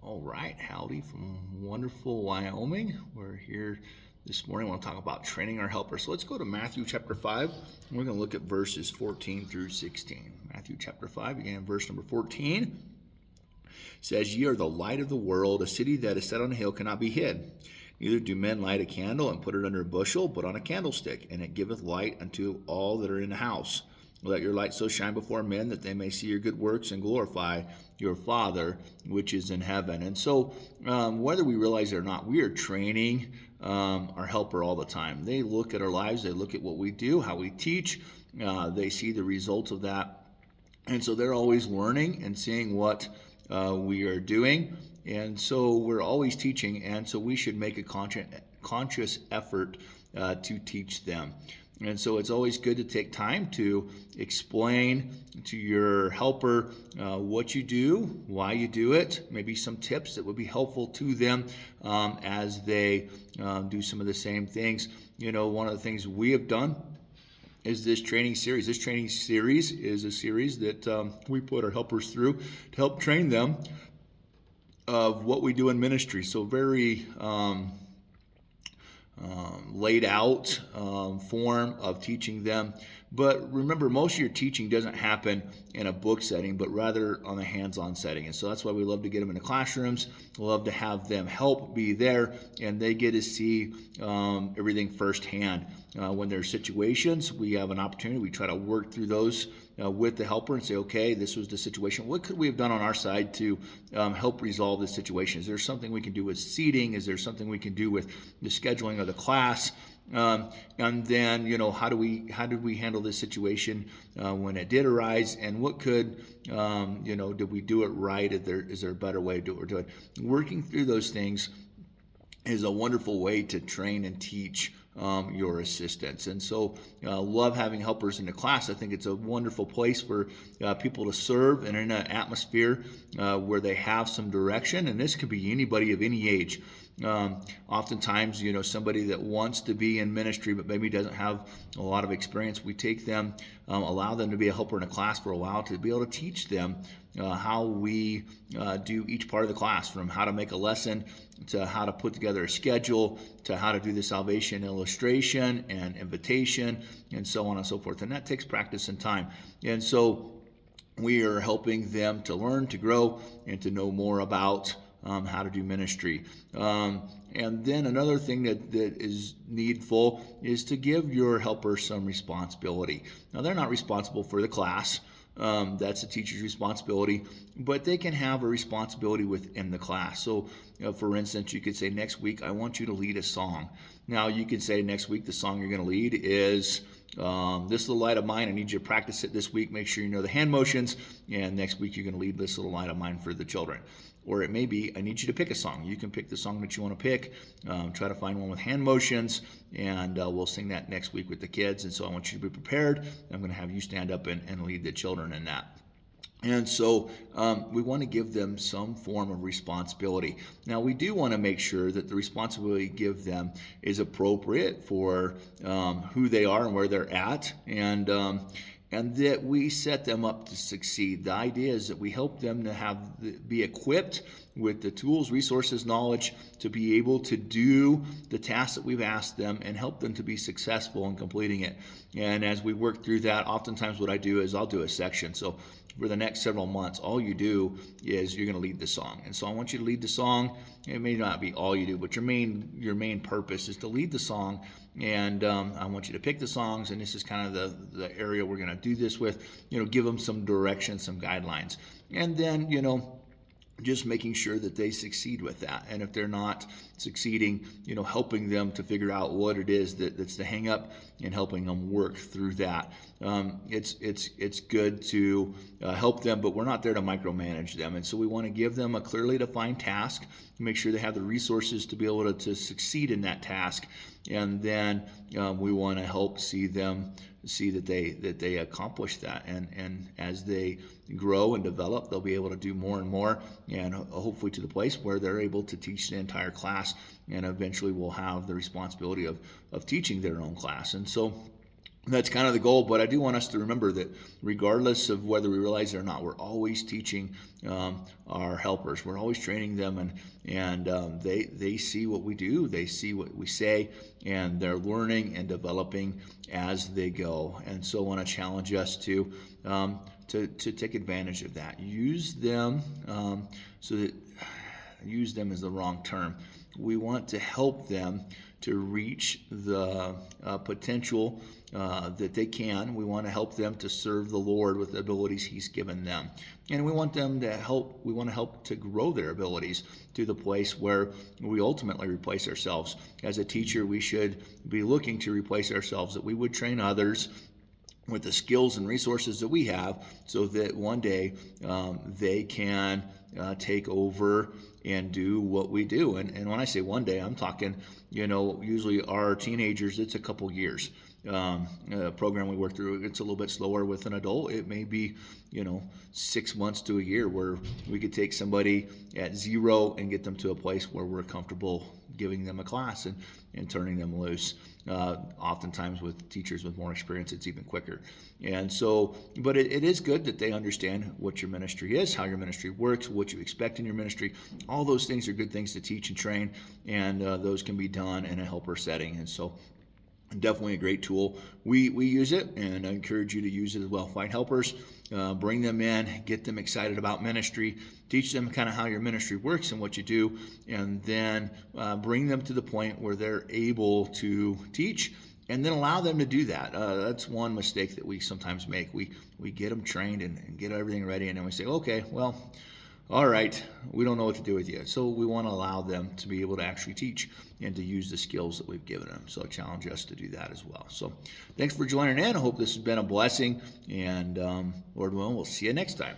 All right, howdy from wonderful Wyoming. We're here this morning. I want to talk about training our helpers. So let's go to Matthew chapter 5. And we're going to look at verses 14 through 16. Matthew chapter 5, again, verse number 14 says, "Ye are the light of the world. A city that is set on a hill cannot be hid. Neither do men light a candle and put it under a bushel, but on a candlestick, and it giveth light unto all that are in the house. Let your light so shine before men that they may see your good works and glorify your Father which is in heaven." And so, whether we realize it or not, we are training our helper all the time. They look at our lives, they look at what we do, how we teach, they see the results of that. And so they're always learning and seeing what we are doing. And so we're always teaching, and so we should make a conscious effort to teach them. And so it's always good to take time to explain to your helper what you do, why you do it, maybe some tips that would be helpful to them as they do some of the same things. You know, one of the things we have done is this training series. This training series is a series that we put our helpers through to help train them of what we do in ministry. So very laid out form of teaching them. But remember, most of your teaching doesn't happen in a book setting, but rather on a hands-on setting. And so that's why we love to get them into classrooms. We love to have them help be there, and they get to see everything firsthand. When there's situations, we have an opportunity. We try to work through those with the helper and say, okay, this was the situation. What could we have done on our side to help resolve this situation? Is there something we can do with seating? Is there something we can do with the scheduling of the class? And then, you know, how did we handle this situation when it did arise? And what could, did we do it right? Is there a better way to do it? Working through those things is a wonderful way to train and teach your assistants. And so love having helpers in the class. I think it's a wonderful place for people to serve and in an atmosphere where they have some direction. And this could be anybody of any age. Oftentimes, you know, somebody that wants to be in ministry but maybe doesn't have a lot of experience, we take them, allow them to be a helper in a class for a while to be able to teach them how we do each part of the class, from how to make a lesson to how to put together a schedule to how to do the salvation illustration and invitation and so on and so forth. And that takes practice and time. And so we are helping them to learn, to grow, and to know more about how to do ministry. And then another thing that is needful is to give your helper some responsibility. Now, they're not responsible for the class. That's the teacher's responsibility, but they can have a responsibility within the class. So, for instance, you could say, next week, I want you to lead a song. Now, you could say next week, the song you're going to lead is This Little Light of Mine. I need you to practice it this week. Make sure you know the hand motions. And next week, you're going to lead This Little Light of Mine for the children. Or it may be, I need you to pick a song. You can pick the song that you want to pick. Try to find one with hand motions, and we'll sing that next week with the kids. And so I want you to be prepared. I'm going to have you stand up and lead the children in that. And so we want to give them some form of responsibility. Now, we do want to make sure that the responsibility we give them is appropriate for who they are and where they're at, and that we set them up to succeed. The idea is that we help them to be equipped with the tools, resources, knowledge to be able to do the tasks that we've asked them and help them to be successful in completing it. And as we work through that, oftentimes what I do is I'll do a section. So for the next several months, all you do is you're going to lead the song. And so I want you to lead the song. It may not be all you do, but your main purpose is to lead the song. And I want you to pick the songs, and this is kind of the area we're going to do this with. Give them some direction, some guidelines. And then, just making sure that they succeed with that. And if they're not succeeding, helping them to figure out what it is that's the hang up and helping them work through that. It's good to help them, but we're not there to micromanage them. And so we want to give them a clearly defined task, make sure they have the resources to be able to succeed in that task. And then we want to help see that they accomplish that, and as they grow and develop, they'll be able to do more and more, and hopefully to the place where they're able to teach the entire class, and eventually will have the responsibility of teaching their own class. And so That's kind of the goal, but I do want us to remember that regardless of whether we realize it or not, we're always teaching our helpers. We're always training them, and they see what we do, they see what we say, and they're learning and developing as they go. And so I want to challenge us to take advantage of that. Use them so that use them is the wrong term. We want to help them to reach the potential that they can. We want to help them to serve the Lord with the abilities He's given them, and we want them to help. We want to help to grow their abilities to the place where we ultimately replace ourselves. As a teacher, we should be looking to replace ourselves, that we would train others with the skills and resources that we have, so that one day they can take over and do what we do. And when I say one day, I'm talking, usually our teenagers, it's a couple years. Program we work through, it's a little bit slower with an adult. It may be 6 months to a year, where we could take somebody at zero and get them to a place where we're comfortable giving them a class and turning them loose. Oftentimes with teachers with more experience, it's even quicker. And so, but it is good that they understand what your ministry is, how your ministry works, what you expect in your ministry. All those things are good things to teach and train, and those can be done in a helper setting. And so definitely a great tool. We use it, and I encourage you to use it as well. Find helpers, bring them in, get them excited about ministry, teach them kind of how your ministry works and what you do, and then bring them to the point where they're able to teach, and then allow them to do that. That's one mistake that we sometimes make. We get them trained and get everything ready, and then we say, okay, well, all right, we don't know what to do with you. So we want to allow them to be able to actually teach and to use the skills that we've given them. So I challenge us to do that as well. So thanks for joining in. I hope this has been a blessing, and Lord willing, we'll see you next time.